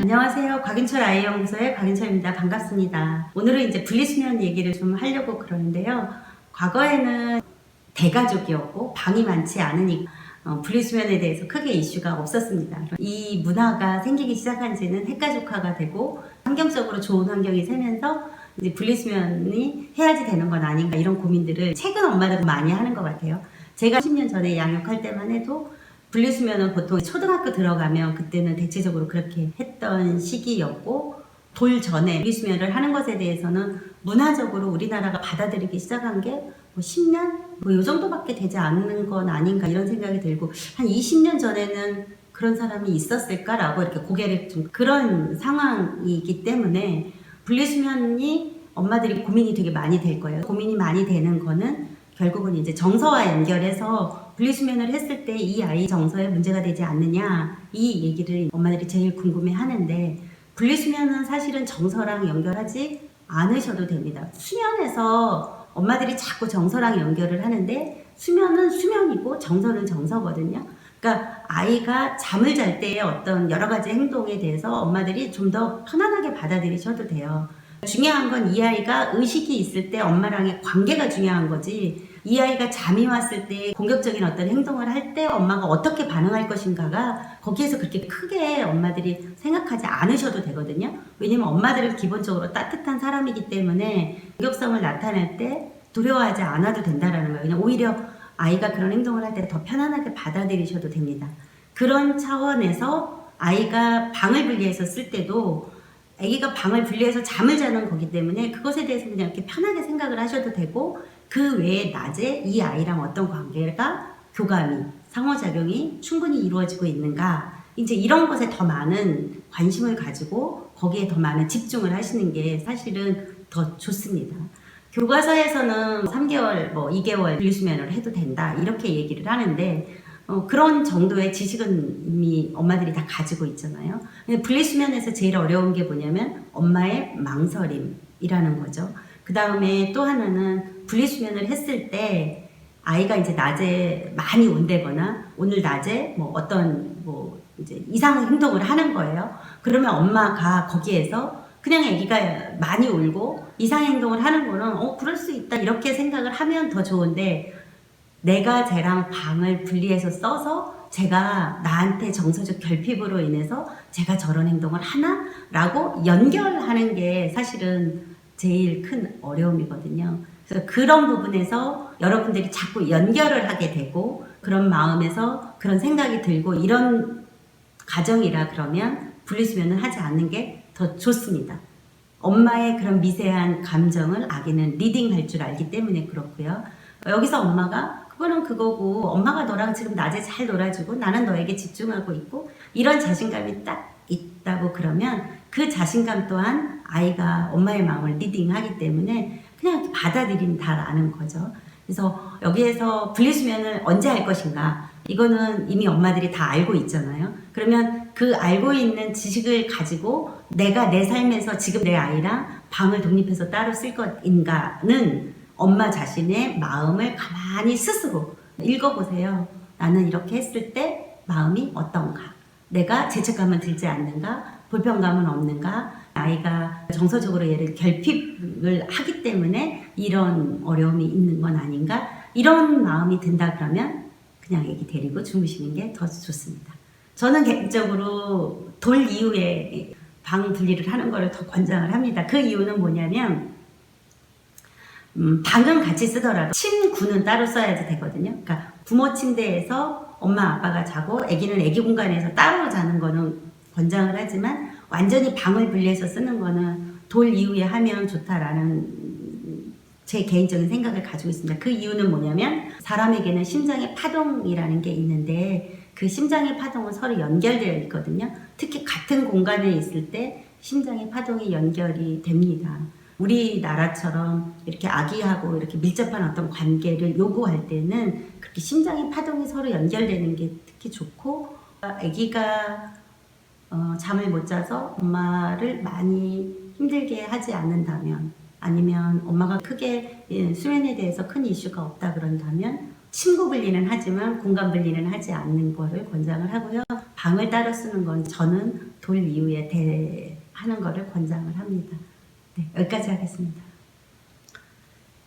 안녕하세요. 곽인철 아이연구소의 곽인철입니다. 반갑습니다. 오늘은 이제 분리수면 얘기를 좀 하려고 그러는데요. 과거에는 대가족이었고 방이 많지 않으니까 분리수면에 대해서 크게 이슈가 없었습니다. 이 문화가 생기기 시작한 지는 핵가족화가 되고 환경적으로 좋은 환경이 생기면서 이제 분리수면이 해야지 되는 건 아닌가 이런 고민들을 최근 엄마들은 많이 하는 것 같아요. 제가 10년 전에 양육할 때만 해도 분리수면은 보통 초등학교 들어가면 그때는 대체적으로 그렇게 했던 시기였고 돌 전에 분리수면을 하는 것에 대해서는 문화적으로 우리나라가 받아들이기 시작한 게 뭐 10년? 뭐 이 정도밖에 되지 않는 건 아닌가 이런 생각이 들고 한 20년 전에는 그런 사람이 있었을까라고 이렇게 고개를 좀 그런 상황이기 때문에 분리수면이 엄마들이 고민이 되게 많이 될 거예요. 고민이 많이 되는 거는 결국은 이제 정서와 연결해서 분리수면을 했을 때 이 아이 정서에 문제가 되지 않느냐 이 얘기를 엄마들이 제일 궁금해 하는데 분리수면은 사실은 정서랑 연결하지 않으셔도 됩니다. 수면에서 엄마들이 자꾸 정서랑 연결을 하는데 수면은 수면이고 정서는 정서거든요. 그러니까 아이가 잠을 잘 때의 어떤 여러 가지 행동에 대해서 엄마들이 좀 더 편안하게 받아들이셔도 돼요. 중요한 건 이 아이가 의식이 있을 때 엄마랑의 관계가 중요한 거지 이 아이가 잠이 왔을 때 공격적인 어떤 행동을 할 때 엄마가 어떻게 반응할 것인가가 거기에서 그렇게 크게 엄마들이 생각하지 않으셔도 되거든요. 왜냐면 엄마들은 기본적으로 따뜻한 사람이기 때문에 공격성을 나타낼 때 두려워하지 않아도 된다라는 거예요. 그냥 오히려 아이가 그런 행동을 할 때 더 편안하게 받아들이셔도 됩니다. 그런 차원에서 아이가 방을 분리해서 쓸 때도 아기가 방을 분리해서 잠을 자는 거기 때문에 그것에 대해서 그냥 이렇게 편하게 생각을 하셔도 되고 그 외에 낮에 이 아이랑 어떤 관계가 교감이 상호작용이 충분히 이루어지고 있는가 이제 이런 것에 더 많은 관심을 가지고 거기에 더 많은 집중을 하시는 게 사실은 더 좋습니다. 교과서에서는 3개월, 2개월 분리수면을 해도 된다 이렇게 얘기를 하는데 그런 정도의 지식은 이미 엄마들이 다 가지고 있잖아요. 분리수면에서 제일 어려운 게 뭐냐면 엄마의 망설임이라는 거죠. 그 다음에 또 하나는 분리수면을 했을 때 아이가 이제 낮에 많이 온다거나 오늘 낮에 어떤 이제 이상 행동을 하는 거예요. 그러면 엄마가 거기에서 그냥 아기가 많이 울고 이상 행동을 하는 거는 그럴 수 있다 이렇게 생각을 하면 더 좋은데 내가 쟤랑 방을 분리해서 써서 제가 나한테 정서적 결핍으로 인해서 제가 저런 행동을 하나? 라고 연결하는 게 사실은 제일 큰 어려움이거든요. 그래서 그런 부분에서 여러분들이 자꾸 연결을 하게 되고 그런 마음에서 그런 생각이 들고 이런 가정이라 그러면 분리수면을 하지 않는 게 더 좋습니다. 엄마의 그런 미세한 감정을 아기는 리딩할 줄 알기 때문에 그렇고요. 여기서 엄마가 그거는 그거고 엄마가 너랑 지금 낮에 잘 놀아주고 나는 너에게 집중하고 있고 이런 자신감이 딱 있다고 그러면 그 자신감 또한 아이가 엄마의 마음을 리딩하기 때문에 그냥 받아들인다라는 거죠. 그래서 여기에서 분리수면을 언제 할 것인가 이거는 이미 엄마들이 다 알고 있잖아요. 그러면 그 알고 있는 지식을 가지고 내가 내 삶에서 지금 내 아이랑 방을 독립해서 따로 쓸 것인가는 엄마 자신의 마음을 가만히 스스로 읽어보세요. 나는 이렇게 했을 때 마음이 어떤가? 내가 죄책감은 들지 않는가? 불편감은 없는가? 아이가 정서적으로 얘를 결핍을 하기 때문에 이런 어려움이 있는 건 아닌가? 이런 마음이 든다 그러면 그냥 애기 데리고 주무시는 게 더 좋습니다. 저는 개인적으로 돌 이후에 방 분리를 하는 거를 더 권장을 합니다. 그 이유는 뭐냐면 방은 같이 쓰더라도 침구는 따로 써야지 되거든요. 그러니까 부모 침대에서 엄마 아빠가 자고 아기는 아기 공간에서 따로 자는 거는 권장을 하지만 완전히 방을 분리해서 쓰는 거는 돌 이후에 하면 좋다라는 제 개인적인 생각을 가지고 있습니다. 그 이유는 뭐냐면 사람에게는 심장의 파동이라는 게 있는데 그 심장의 파동은 서로 연결되어 있거든요. 특히 같은 공간에 있을 때 심장의 파동이 연결이 됩니다. 우리나라처럼 이렇게 아기하고 이렇게 밀접한 어떤 관계를 요구할 때는 그렇게 심장의 파동이 서로 연결되는 게 특히 좋고 아기가 잠을 못 자서 엄마를 많이 힘들게 하지 않는다면 아니면 엄마가 크게 수면에 대해서 큰 이슈가 없다 그런다면 침구 분리는 하지만 공간 분리는 하지 않는 거를 권장을 하고요. 방을 따로 쓰는 건 저는 돌 이후에 하는 거를 권장을 합니다. 네, 여기까지 하겠습니다.